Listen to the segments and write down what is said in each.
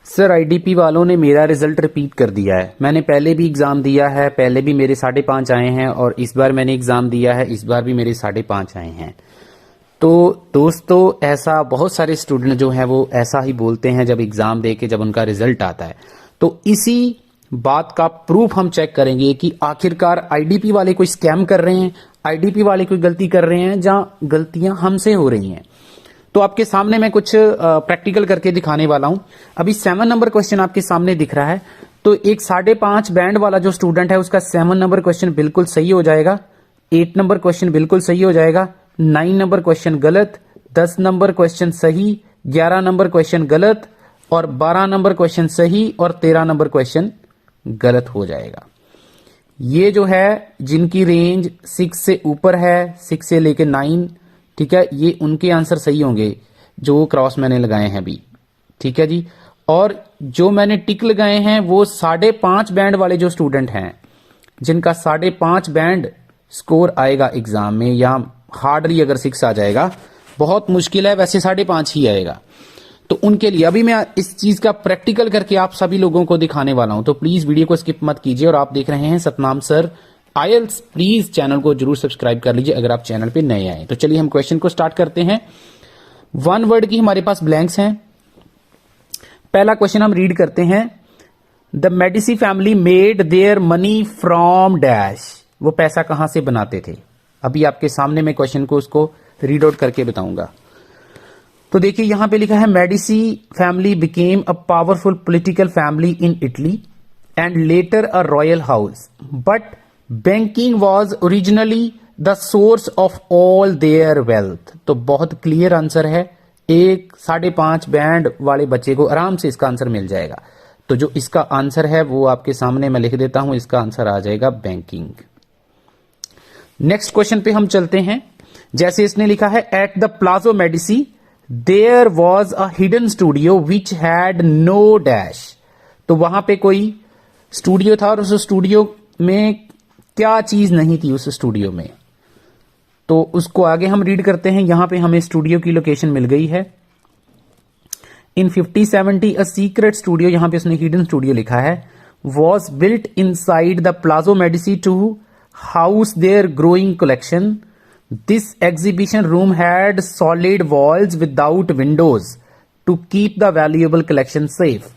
Sir IDP वालों ने मेरा रिजल्ट रिपीट कर दिया है। मैंने पहले भी एग्जाम दिया है, पहले भी मेरे 5.5 आए हैं और इस बार मैंने एग्जाम दिया है, इस बार भी मेरे 5.5 आए हैं। तो दोस्तों ऐसा बहुत सारे स्टूडेंट जो हैं वो ऐसा ही बोलते हैं जब एग्जाम दे के जब उनका रिजल्ट आता है। तो इसी बात का प्रूफ हम चेक करेंगे कि आखिरकार आईडीपी वाले कोई स्कैम कर रहे हैं, आईडीपी वाले कोई गलती कर रहे हैं, जहां गलतियां हमसे हो रही हैं। तो आपके सामने मैं कुछ प्रैक्टिकल करके दिखाने वाला हूं। अभी 7 नंबर क्वेश्चन आपके सामने दिख रहा है। तो एक 5.5 बैंड वाला जो स्टूडेंट है उसका 7 नंबर क्वेश्चन बिल्कुल सही हो जाएगा, 8 नंबर क्वेश्चन बिल्कुल सही हो जाएगा, 9 नंबर क्वेश्चन गलत, 10 नंबर क्वेश्चन सही, 11 नंबर क्वेश्चन गलत और 12 नंबर क्वेश्चन सही और 13 नंबर क्वेश्चन गलत हो जाएगा। ये जो है जिनकी रेंज 6 से ऊपर है, 6 से लेके 9, ठीक है, ये उनके आंसर सही होंगे जो क्रॉस मैंने लगाए हैं अभी, ठीक है जी। और जो मैंने टिक लगाए हैं वो 5.5 बैंड वाले जो स्टूडेंट हैं जिनका 5.5 बैंड स्कोर आएगा एग्जाम में, या हार्डली अगर 6 आ जाएगा, बहुत मुश्किल है, वैसे 5.5 ही आएगा, तो उनके लिए अभी मैं इस चीज का प्रैक्टिकल करके आप सभी लोगों को दिखाने वाला हूं। तो प्लीज वीडियो को स्किप मत कीजिए। और आप देख रहे हैं Satnam sir IELTS, please channel को जरूर सब्सक्राइब कर लीजिए अगर आप चैनल पे नए आए। तो चलिए हम क्वेश्चन को स्टार्ट करते हैं। 1 वर्ड की हमारे पास ब्लैंक्स हैं। पहला क्वेश्चन हम रीड करते हैं। The Medici family made their money from dash. वो पैसा कहां से बनाते थे? अभी आपके सामने मैं क्वेश्चन को उसको रीड आउट करके बताऊंगा। तो देखिए यहां पे लिखा है Medici family became a powerful political family in Italy and later a royal house, but banking was originally the source of all there wealth. तो बहुत क्लियर आंसर है, एक 5.5 बैंड वाले बच्चे को आराम से इसका आंसर मिल जाएगा। तो जो इसका आंसर है वो आपके सामने मैं लिख देता हूं, इसका आंसर आ जाएगा बैंकिंग। नेक्स्ट क्वेश्चन पे हम चलते हैं। जैसे इसने लिखा है at the Palazzo Medici there was a hidden studio which had no dash. तो वहां पे कोई स्टूडियो था और उस स्टूडियो में क्या चीज नहीं थी उस स्टूडियो में। तो उसको आगे हम रीड करते हैं। यहां पे हमें स्टूडियो की लोकेशन मिल गई है। इन 5070 अ सीक्रेट स्टूडियो, यहां पे उसने हिडन स्टूडियो लिखा है, was built inside the Palazzo Medici to house their growing collection. This exhibition room had solid walls without windows to keep the valuable collection safe.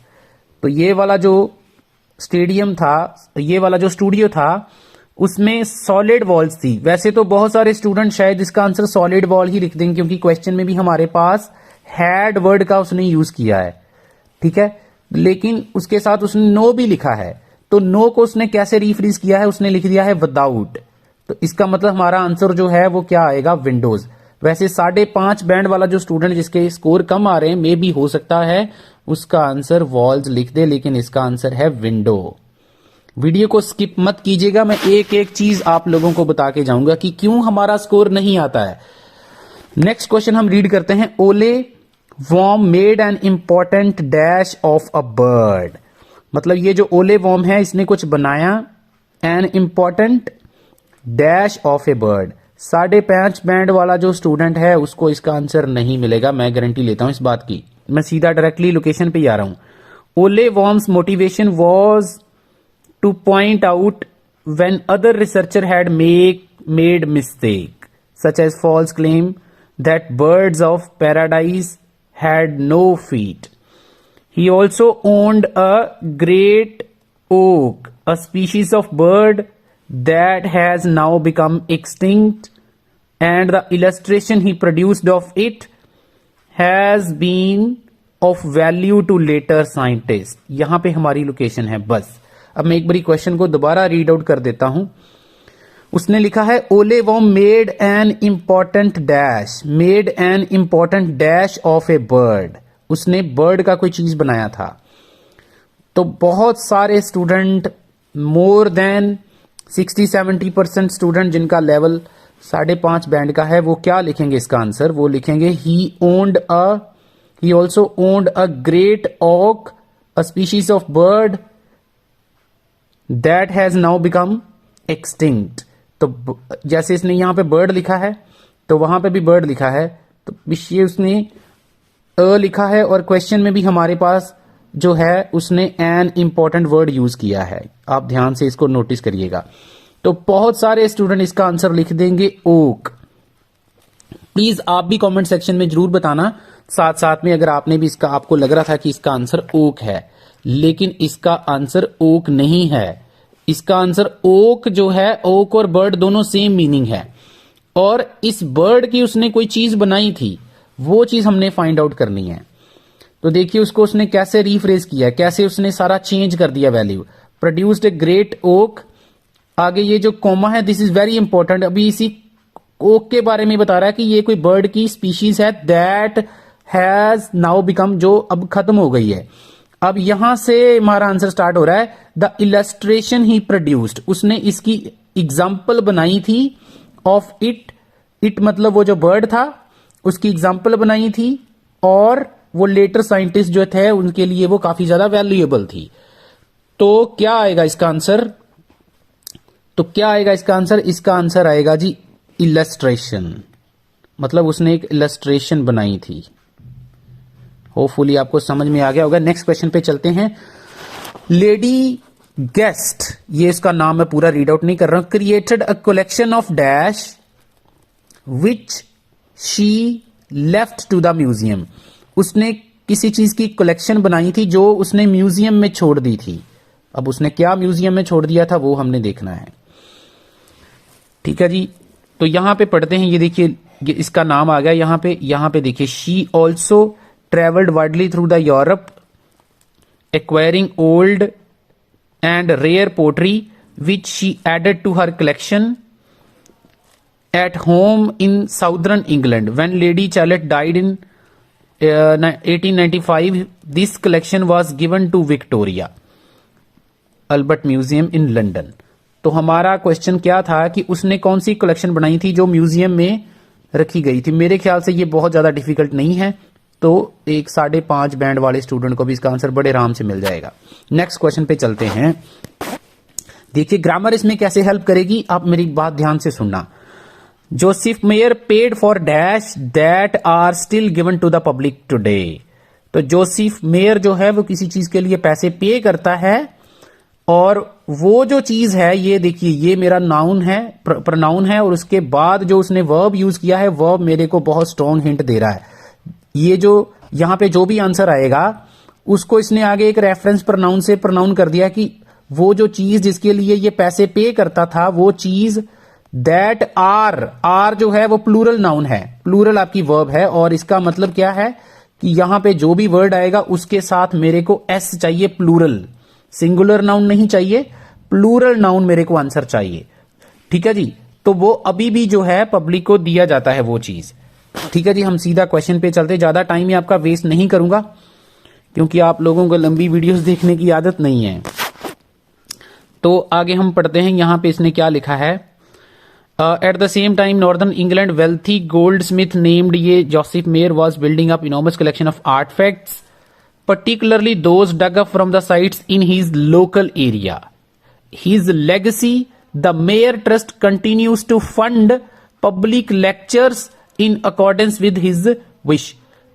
तो ये वाला जो stadium था, ये वाला जो स्टूडियो था, उसमें सॉलिड वॉल्स थी। वैसे तो बहुत सारे स्टूडेंट शायद इसका आंसर सॉलिड वॉल ही लिख देंगे क्योंकि क्वेश्चन में भी हमारे पास हैड वर्ड का उसने यूज किया है, ठीक है, लेकिन उसके साथ उसने नो भी लिखा है। तो नो को उसने कैसे रिफ्रेज किया है, उसने लिख दिया है विदाउट। तो इसका मतलब हमारा आंसर जो है वो क्या आएगा, विंडोज। वैसे 5.5 बैंड वाला जो स्टूडेंट जिसके स्कोर कम आ रहे हैं, मे भी हो सकता है उसका आंसर वॉल्स लिख दे, लेकिन इसका आंसर है विंडो। वीडियो को स्किप मत कीजिएगा, मैं एक एक चीज आप लोगों को बता के जाऊंगा कि क्यों हमारा स्कोर नहीं आता है। नेक्स्ट क्वेश्चन हम रीड करते हैं। Ole Worm made an important dash of a bird. मतलब ये जो ओले वॉर्म है इसने कुछ बनाया, an important dash of a bird. 5.5 band वाला जो स्टूडेंट है उसको इसका आंसर नहीं मिलेगा, मैं गारंटी लेता हूं इस बात की। मैं सीधा डायरेक्टली लोकेशन पे ही आ रहा हूं। ओले worms motivation was to point out when other researcher had made mistake, such as false claim that birds of paradise had no feet. He also owned a great oak, a species of bird that has now become extinct, and the illustration he produced of it has been of value to later scientists. यहां पे हमारी location है बस। अब मैं एक बारी question को दोबारा रीड आउट कर देता हूं। उसने लिखा है Ole Worm made an important dash, made an important dash of a bird. उसने बर्ड का कोई चीज बनाया था। तो बहुत सारे स्टूडेंट, मोर देन 60-70% स्टूडेंट जिनका लेवल 5.5 बैंड का है, वो क्या लिखेंगे इसका आंसर? वो लिखेंगे ही also owned a great auk, a species of bird that has now become extinct. तो जैसे इसने यहां पे बर्ड लिखा है तो वहां पे भी बर्ड लिखा है, तो ये उसने लिखा है और क्वेश्चन में भी हमारे पास जो है उसने एन इंपॉर्टेंट वर्ड यूज किया है, आप ध्यान से इसको नोटिस करिएगा। तो बहुत सारे स्टूडेंट इसका आंसर लिख देंगे ओक। प्लीज आप भी कमेंट सेक्शन में जरूर बताना, साथ साथ में अगर आपने भी इसका, आपको लग रहा था कि इसका आंसर ओक है, लेकिन इसका आंसर ओक नहीं है। इसका आंसर ओक जो है, ओक और बर्ड दोनों सेम मीनिंग है, और इस बर्ड की उसने कोई चीज बनाई थी, वो चीज हमने फाइंड आउट करनी है। तो देखिए उसको उसने कैसे रीफ्रेज किया, कैसे उसने सारा चेंज कर दिया value. Produced a great oak, आगे ये जो कोमा है दिस इज वेरी इंपॉर्टेंट, अभी इसी ओक के बारे में बता रहा है कि ये कोई बर्ड की स्पीशीज है दैट हैज नाउ बिकम, जो अब खत्म हो गई है। अब यहां से हमारा आंसर स्टार्ट हो रहा है, द इलस्ट्रेशन ही प्रोड्यूस्ड, उसने इसकी एग्जाम्पल बनाई थी ऑफ इट, इट मतलब वो जो बर्ड था उसकी एग्जाम्पल बनाई थी, और वो लेटर साइंटिस्ट जो थे उनके लिए वो काफी ज्यादा वैल्यूएबल थी। तो क्या आएगा इसका आंसर, तो क्या आएगा इसका आंसर, इसका आंसर आएगा जी इलस्ट्रेशन, मतलब उसने एक इलस्ट्रेशन बनाई थी। होपफुली आपको समझ में आ गया होगा। नेक्स्ट क्वेश्चन पे चलते हैं। लेडी गेस्ट, ये इसका नाम मैं पूरा रीड आउट नहीं कर रहा हूं, created a collection of dash which she left to the museum, उसने किसी चीज की कलेक्शन बनाई थी जो उसने म्यूजियम में छोड़ दी थी। अब उसने क्या म्यूजियम में छोड़ दिया था वो हमने देखना है। ठीक है जी, तो यहां पे पढ़ते हैं, ये देखिए इसका नाम आ गया यहां पे देखिए, she also travelled widely through the Europe acquiring old and rare pottery which she added to her collection at home in southern England. When Lady Charlotte died in 1895 this collection was given to Victoria Albert museum in London. तो हमारा question क्या था कि उसने कौन सी collection बनाई थी जो म्यूजियम में रखी गई थी। मेरे ख्याल से ये बहुत ज्यादा डिफिकल्ट नहीं है, तो एक 5.5 बैंड वाले स्टूडेंट को भी इसका आंसर बड़े आराम से मिल जाएगा। नेक्स्ट क्वेश्चन पे चलते हैं। देखिए ग्रामर इसमें कैसे हेल्प करेगी, आप मेरी बात ध्यान से सुनना। Joseph Mayer paid for dash that are still given to the public today. तो जोसेफ मेयर जो है वो किसी चीज के लिए पैसे पे करता है, और वो जो चीज है, ये देखिए ये मेरा नाउन है, प्रोनाउन है, और उसके बाद जो उसने वर्ब यूज किया है, वर्ब मेरे को बहुत स्ट्रॉन्ग हिंट दे रहा है। ये जो यहां पे जो भी आंसर आएगा उसको इसने आगे एक रेफरेंस प्रोनाउन से प्रोनाउन कर दिया कि वो जो चीज जिसके लिए ये पैसे पे करता था वो चीज दैट आर जो है वो प्लूरल नाउन है, प्लूरल आपकी वर्ब है, और इसका मतलब क्या है कि यहां पे जो भी वर्ड आएगा उसके साथ मेरे को एस चाहिए, प्लूरल, सिंगुलर नाउन नहीं चाहिए, प्लूरल नाउन मेरे को आंसर चाहिए। ठीक है जी, तो वो अभी भी जो है पब्लिक को दिया जाता है वो चीज। ठीक है जी, हम सीधा क्वेश्चन पे चलते, ज्यादा टाइम ही आपका वेस्ट नहीं करूंगा क्योंकि आप लोगों को लंबी वीडियोस देखने की आदत नहीं है। तो आगे हम पढ़ते हैं, यहां पे इसने क्या लिखा है। At the same time northern England wealthy goldsmith named, ये Joseph Mayer was building up enormous collection of artefacts particularly those dug up from the sites in his local area. His legacy, the Mayor Trust continues to fund public lectures in accordance with his wish.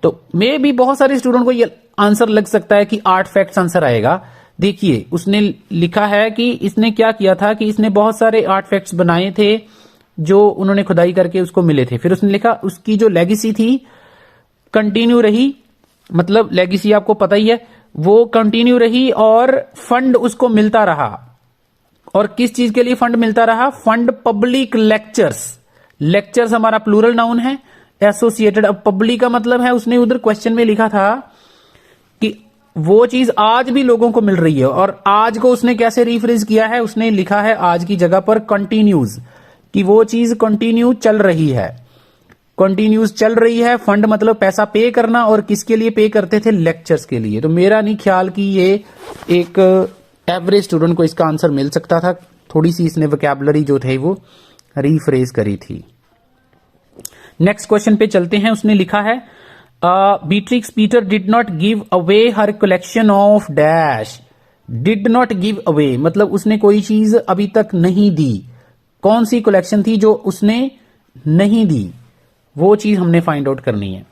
तो मे भी बहुत सारे student को ये answer लग सकता है कि आर्ट फैक्ट्स आंसर आएगा। देखिए उसने लिखा है कि इसने क्या किया था कि इसने बहुत सारे आर्ट फैक्ट्स बनाए थे जो उन्होंने खुदाई करके उसको मिले थे। फिर उसने लिखा उसकी जो लेगेसी थी कंटिन्यू रही, मतलब लेगेसी आपको पता ही है, वो कंटिन्यू रही और फंड उसको मिलता रहा। और किस चीज के लिए फंड मिलता रहा? Fund public lectures. लेक्चर्स हमारा प्लूरल नाउन है, एसोसिएटेड। अब पब्लिक का मतलब है, उसने उधर क्वेश्चन में लिखा था कि वो चीज आज भी लोगों को मिल रही है, और आज को उसने कैसे रिफ्रेज किया है, उसने लिखा है आज की जगह पर कंटिन्यूज, कि वो चीज कंटिन्यू चल रही है, कंटिन्यूज चल रही है। फंड मतलब पैसा पे करना, और किसके लिए पे करते थे? लेक्चर्स के लिए। तो मेरा नहीं ख्याल कि ये एक एवरेज स्टूडेंट को इसका आंसर मिल सकता था, थोड़ी सी इसने वोकैबुलरी जो थे वो रीफ्रेज करी थी। नेक्स्ट क्वेश्चन पे चलते हैं। उसने लिखा है Beatrix Peter did not give away her collection of dash. Did not give away मतलब उसने कोई चीज अभी तक नहीं दी। कौन सी कलेक्शन थी जो उसने नहीं दी? वो चीज हमने फाइंड आउट करनी है।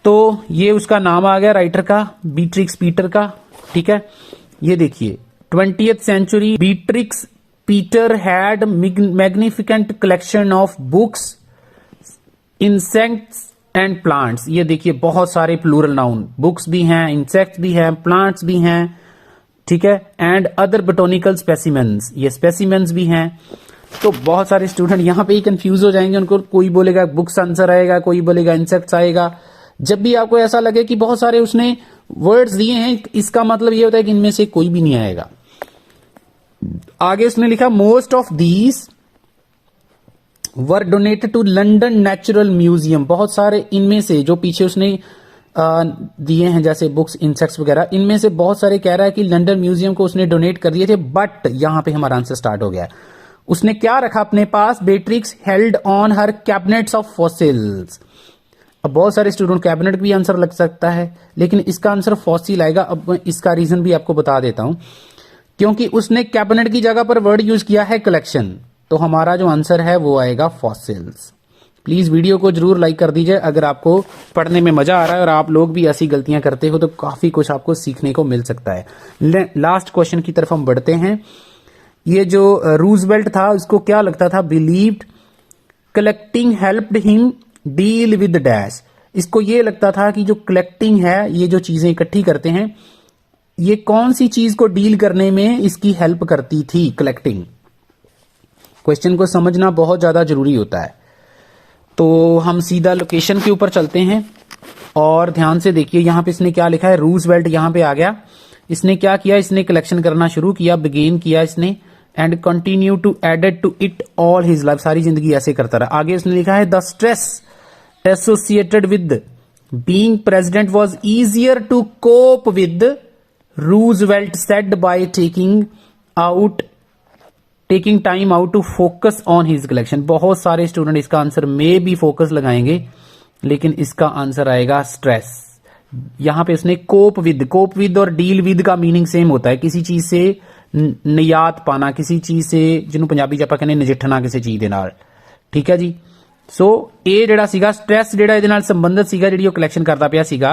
तो ये उसका नाम आ गया राइटर का, बीट्रिक्स पीटर का। ठीक है, ये देखिए 20th century Beatrix Peter had magnificent collection of books, insects and plants. ये देखिए बहुत सारे प्लूरल नाउन, बुक्स भी हैं, इंसेक्ट्स भी हैं, प्लांट्स भी हैं। ठीक है, एंड अदर बोटोनिकल स्पेसिमेंस, ये स्पेसिमेंस भी हैं। तो बहुत सारे स्टूडेंट यहां पे ही कंफ्यूज हो जाएंगे, उनको कोई बोलेगा बुक्स आंसर आएगा, कोई बोलेगा इंसेक्ट्स आएगा। जब भी आपको ऐसा लगे कि बहुत सारे उसने वर्ड्स दिए हैं, इसका मतलब ये होता है कि इनमें से कोई भी नहीं आएगा। आगे उसने लिखा most of these were donated to London natural museum. बहुत सारे इनमें से जो पीछे उसने दिए हैं जैसे बुक्स, इंसेक्ट्स वगैरह, इनमें से बहुत सारे कह रहा है कि लंदन म्यूजियम को उसने डोनेट कर दिए थे। बट यहां पे हमारा आंसर स्टार्ट हो गया। उसने क्या रखा अपने पास? Beatrix held on her cabinets of fossils. अब बहुत सारे स्टूडेंट कैबिनेट भी आंसर लग सकता है, लेकिन इसका आंसर फॉसिल आएगा। अब मैं इसका रीजन भी आपको बता देता हूं, क्योंकि उसने कैबिनेट की जगह पर वर्ड यूज किया है कलेक्शन, तो हमारा जो आंसर है वो आएगा फॉसिल्स। प्लीज वीडियो को जरूर लाइक कर दीजिए अगर आपको पढ़ने में मजा आ रहा है और आप लोग भी ऐसी गलतियां करते हो तो काफी कुछ आपको सीखने को मिल सकता है। लास्ट क्वेश्चन की तरफ हम बढ़ते हैं। ये जो रूजवेल्ट था उसको क्या लगता था? Believed collecting helped him deal with dash. इसको ये लगता था कि जो कलेक्टिंग है, ये जो चीजें इकट्ठी करते हैं, ये कौन सी चीज को डील करने में इसकी हेल्प करती थी? कलेक्टिंग। क्वेश्चन को समझना बहुत ज्यादा जरूरी होता है। तो हम सीधा लोकेशन के ऊपर चलते हैं और ध्यान से देखिए यहां पे इसने क्या लिखा है। रूजवेल्ट यहां पे आ गया। इसने क्या किया? इसने कलेक्शन करना शुरू किया, बिगेन किया इसने, and continue to added to it all his life. सारी जिंदगी ऐसे करता रहा। आगे उसने लिखा है the stress associated with being president was easier to cope with, Roosevelt said by taking time out to focus on his collection. बहुत सारे स्टूडेंट इसका आंसर में भी फोकस लगाएंगे, लेकिन इसका आंसर आएगा स्ट्रेस। यहां पे उसने कोप विद और डील विद का मीनिंग सेम होता है। किसी चीज से नियात पाना, किसी चीज से जिन्होंने पंजाबी च आपां कहने नजिठना किसी चीज दे नाल। ठीक है जी। सो ਇਹ ਜਿਹੜਾ ਸੀਗਾ ਸਟ੍ਰੈਸ ਜਿਹੜਾ ਇਹਦੇ ਨਾਲ ਸੰਬੰਧਿਤ ਸੀਗਾ, ਜਿਹੜੀ ਉਹ ਕਲੈਕਸ਼ਨ ਕਰਦਾ ਪਿਆ ਸੀਗਾ,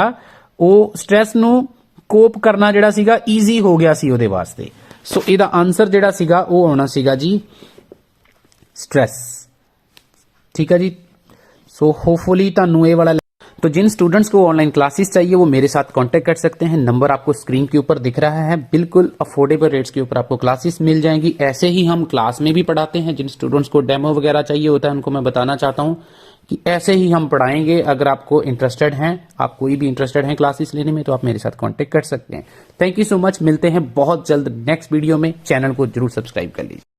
ਉਹ ਸਟ੍ਰੈਸ ਨੂੰ ਕੋਪ ਕਰਨਾ ਜਿਹੜਾ ਸੀਗਾ ਈਜ਼ੀ ਹੋ ਗਿਆ ਸੀ ਉਹਦੇ ਵਾਸਤੇ। ਸੋ ਇਹਦਾ ਆਨਸਰ ਜਿਹੜਾ ਸੀਗਾ ਉਹ ਆਉਣਾ ਸੀਗਾ ਜੀ स्ट्रेस। ठीक है जी। सो होपफुली ਤੁਹਾਨੂੰ ਇਹ वाला। तो जिन स्टूडेंट्स को ऑनलाइन क्लासेस चाहिए वो मेरे साथ कांटेक्ट कर सकते हैं। नंबर आपको स्क्रीन के ऊपर दिख रहा है। बिल्कुल अफोर्डेबल रेट्स के ऊपर आपको क्लासेस मिल जाएंगी। ऐसे ही हम क्लास में भी पढ़ाते हैं। जिन स्टूडेंट्स को डेमो वगैरह चाहिए होता है उनको मैं बताना चाहता हूं कि ऐसे ही हम पढ़ाएंगे। अगर आपको इंटरेस्टेड हैं, आप कोई भी इंटरेस्टेड हैं क्लासेस लेने में, तो आप मेरे साथ कॉन्टेक्ट कर सकते हैं। Thank you so much. मिलते हैं बहुत जल्द नेक्स्ट वीडियो में। चैनल को जरूर सब्सक्राइब कर लीजिए।